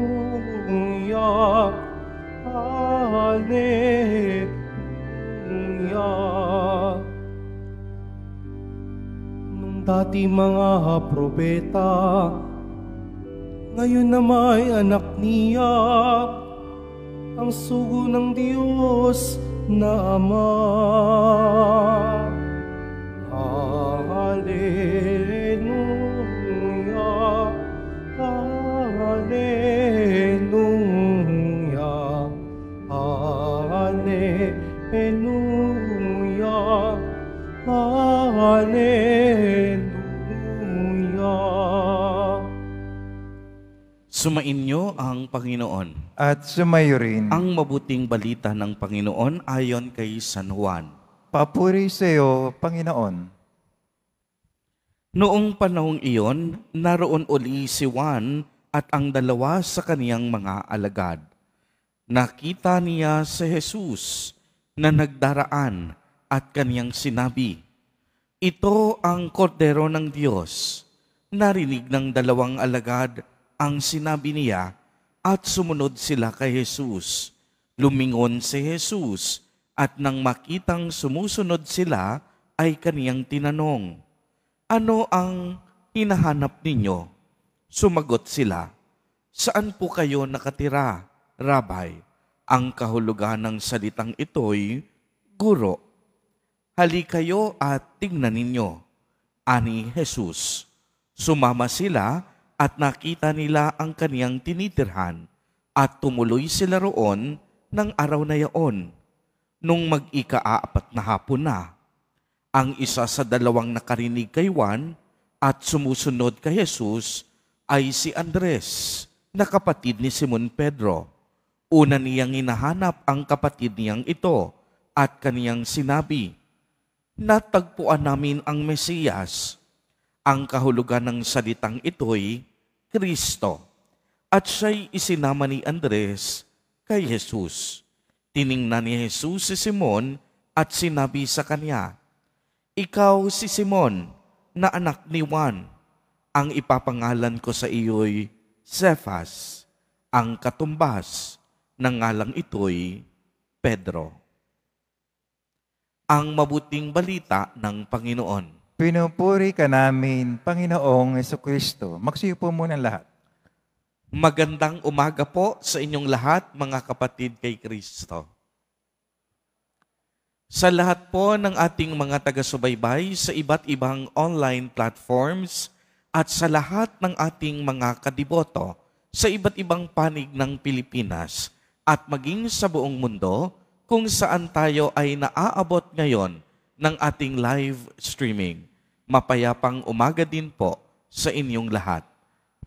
Hallelujah, Hallelujah. Nung dati mga propeta, ngayon na may anak niya, ang sugo ng Diyos na Ama. Hallelujah, Hallelujah, Hallelujah, Hallelujah. Sumainyo ang Panginoon. At sumayo rin. Ang mabuting balita ng Panginoon ayon kay San Juan. Papuri sa iyo, Panginoon. Noong panahong iyon, naroon uli si Juan at ang dalawa sa kaniyang mga alagad. Nakita niya si Jesus na nagdaraan at kaniyang sinabi, "Ito ang kordero ng Diyos." Narinig ng dalawang alagad ang sinabi niya at sumunod sila kay Jesus. Lumingon si Jesus at nang makitang sumusunod sila ay kaniyang tinanong, "Ano ang hinahanap ninyo?" Sumagot sila, "Saan po kayo nakatira, Rabay?" Ang kahulugan ng salitang ito'y, Guro. "Hali kayo at tingnan ninyo," ani Jesus. Sumama sila at nakita nila ang kaniyang tinitirhan at tumuloy sila roon ng araw na yaon. Nung mag-ika-apat na hapon na, ang isa sa dalawang nakarinig kay Juan at sumusunod kay Jesus ay si Andres, na kapatid ni Simon Pedro. Una niyang hinahanap ang kapatid niyang ito at kaniyang sinabi, "Natagpuan namin ang Mesiyas." Ang kahulugan ng salitang ito'y Kristo. At siya'y isinama ni Andres kay Jesus. Tiningnan ni Jesus si Simon at sinabi sa kanya, "Ikaw si Simon, na anak ni Juan. Ang ipapangalan ko sa iyo'y Cephas." Ang katumbas ng ngalang ito'y Pedro. Ang mabuting balita ng Panginoon. Pinupuri ka namin, Panginoong Jesucristo. Magsiyo po muna lahat. Magandang umaga po sa inyong lahat, mga kapatid kay Kristo. Sa lahat po ng ating mga taga-subaybay sa iba't ibang online platforms at sa lahat ng ating mga kadiboto sa iba't ibang panig ng Pilipinas at maging sa buong mundo kung saan tayo ay naaabot ngayon ng ating live streaming. Mapayapang umaga din po sa inyong lahat.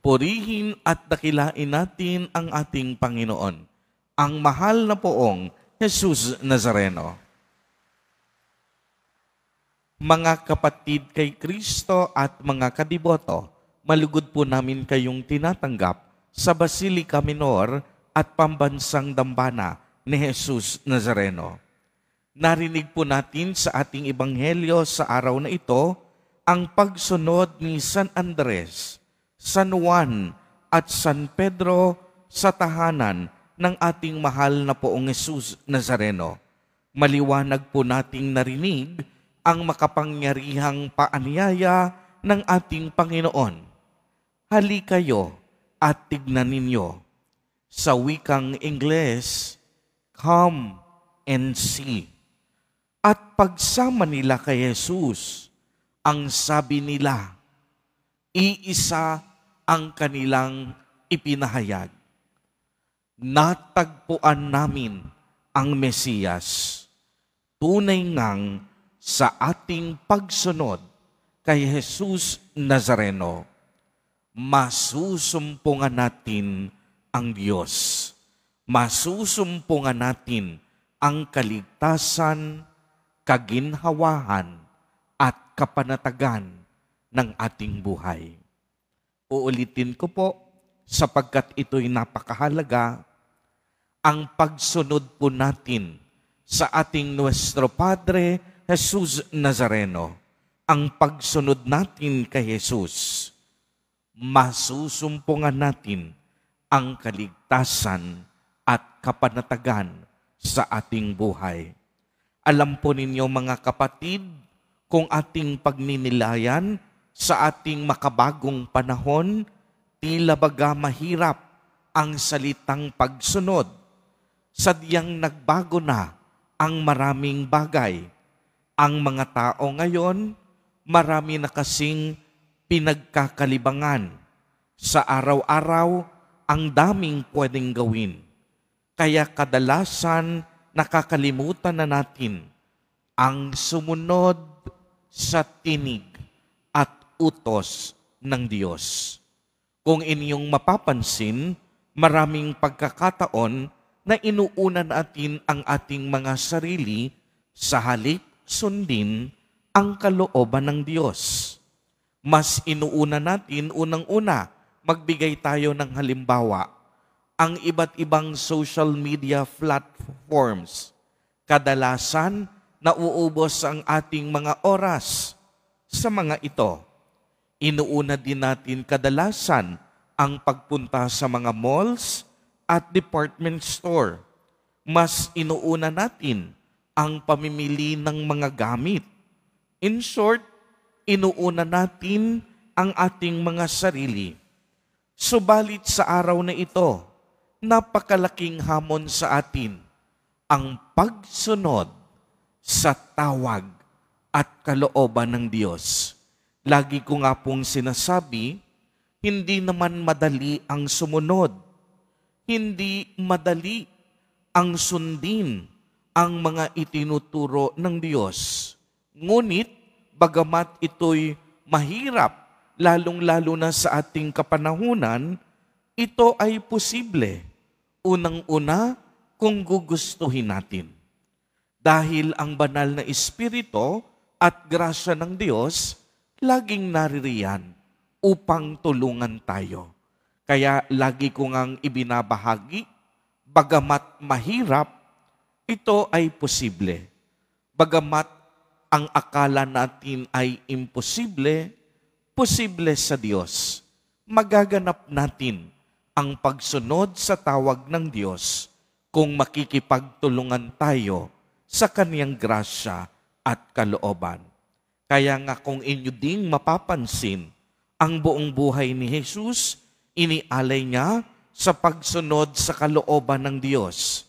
Purihin at dakilain natin ang ating Panginoon, ang mahal na poong Jesus Nazareno. Mga kapatid kay Kristo at mga kadiboto, malugod po namin kayong tinatanggap sa Basilica Minor at Pambansang Dambana ni Jesus Nazareno. Narinig po natin sa ating ebanghelyo sa araw na ito ang pagsunod ni San Andres, San Juan at San Pedro sa tahanan ng ating mahal na poong Jesus Nazareno. Maliwanag po nating narinig ang makapangyarihang paanyaya ng ating Panginoon. "Hali kayo at tignan ninyo." Sa wikang Ingles, "Come and see." At pagsama nila kay Jesus, ang sabi nila, iisa ang kanilang ipinahayag. "Natagpuan namin ang Mesiyas." Tunay ngang sa ating pagsunod kay Jesus Nazareno, masusumpungan natin ang Diyos. Masusumpungan natin ang kaligtasan, kaginhawahan, at kapanatagan ng ating buhay. Uulitin ko po, sapagkat ito'y napakahalaga, ang pagsunod po natin sa ating Nuestro Padre Jesus Nazareno, ang pagsunod natin kay Jesus, masusumpungan natin ang kaligtasan at kapanatagan sa ating buhay. Alam po ninyo mga kapatid, kung ating pagninilayan sa ating makabagong panahon, tila baga mahirap ang salitang pagsunod. Sadyang nagbago na ang maraming bagay. Ang mga tao ngayon, marami na kasing pinagkakalibangan. Sa araw-araw, ang daming pwedeng gawin. Kaya kadalasan nakakalimutan na natin ang sumunod sa tinig at utos ng Diyos. Kung inyong mapapansin, maraming pagkakataon na inuuna natin ang ating mga sarili sa halip sundin ang kalooban ng Diyos. Mas inuuna natin, unang-una, magbigay tayo ng halimbawa. Ang iba't ibang social media platforms, kadalasan nauubos ang ating mga oras sa mga ito. Inuuna din natin kadalasan ang pagpunta sa mga malls at department store. Mas inuuna natin ang pamimili ng mga gamit. In short, inuuna natin ang ating mga sarili. Subalit sa araw na ito, napakalaking hamon sa atin ang pagsunod sa tawag at kalooban ng Diyos. Lagi ko nga pong sinasabi, hindi naman madali ang sumunod. Hindi madali ang sundin ang mga itinuturo ng Diyos. Ngunit, bagamat ito'y mahirap, lalong-lalo na sa ating kapanahunan, ito ay posible. Unang-una, kung gugustuhin natin. Dahil ang banal na Espiritu at grasya ng Diyos, laging naririyan upang tulungan tayo. Kaya lagi ko ngang ibinabahagi, bagamat mahirap, ito ay posible. Bagamat ang akala natin ay imposible, posible sa Diyos. Magaganap natin ang pagsunod sa tawag ng Diyos kung makikipagtulungan tayo sa Kaniyang grasya at kalooban. Kaya nga kung inyo ding mapapansin, ang buong buhay ni Jesus, inialay niya sa pagsunod sa kalooban ng Diyos.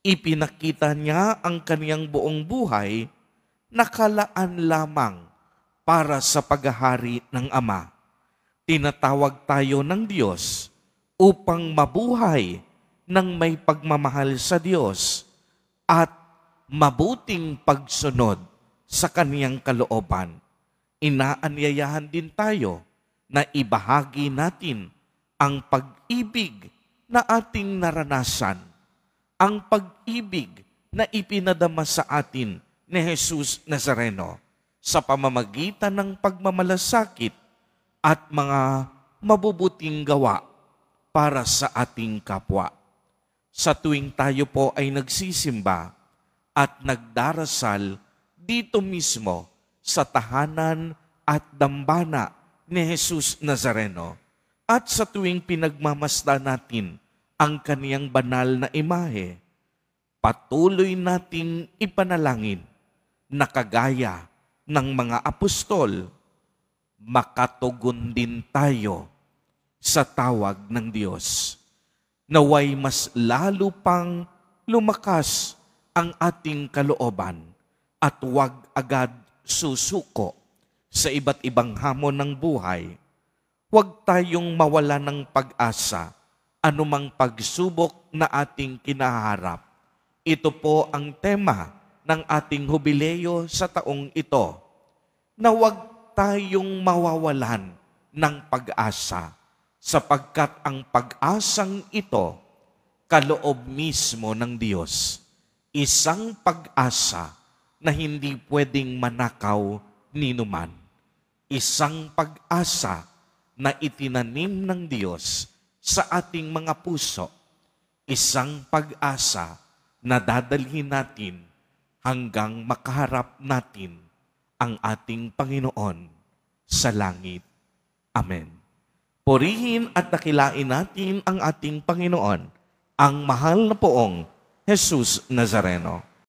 Ipinakita niya ang Kaniyang buong buhay, nakalaan lamang para sa paghahari ng Ama. Tinatawag tayo ng Diyos upang mabuhay ng may pagmamahal sa Diyos at mabuting pagsunod sa Kaniyang kalooban. Inaanyayahan din tayo na ibahagi natin ang pag-ibig na ating naranasan, ang pag-ibig na ipinadama sa atin ni Jesus Nazareno sa pamamagitan ng pagmamalasakit at mga mabubuting gawa para sa ating kapwa. Sa tuwing tayo po ay nagsisimba at nagdarasal dito mismo sa tahanan at dambana ni Jesus Nazareno, at sa tuwing pinagmamasdan natin ang Kaniyang banal na imahe, patuloy nating ipanalangin na kagaya ng mga apostol, makatugon din tayo sa tawag ng Diyos. Naway mas lalo pang lumakas ang ating kalooban at huwag agad susuko sa iba't ibang hamon ng buhay. Huwag tayong mawala ng pag-asa anumang pagsubok na ating kinaharap. Ito po ang tema ng ating hubileo sa taong ito, na huwag tayong mawawalan ng pag-asa, sapagkat ang pag-asang ito, kaloob mismo ng Diyos. Isang pag-asa na hindi pwedeng manakaw ninuman. Isang pag-asa na itinanim ng Diyos sa ating mga puso. Isang pag-asa na dadalhin natin hanggang makaharap natin ang ating Panginoon sa langit. Amen. Purihin at dakilain natin ang ating Panginoon, ang mahal na poong Jesus Nazareno.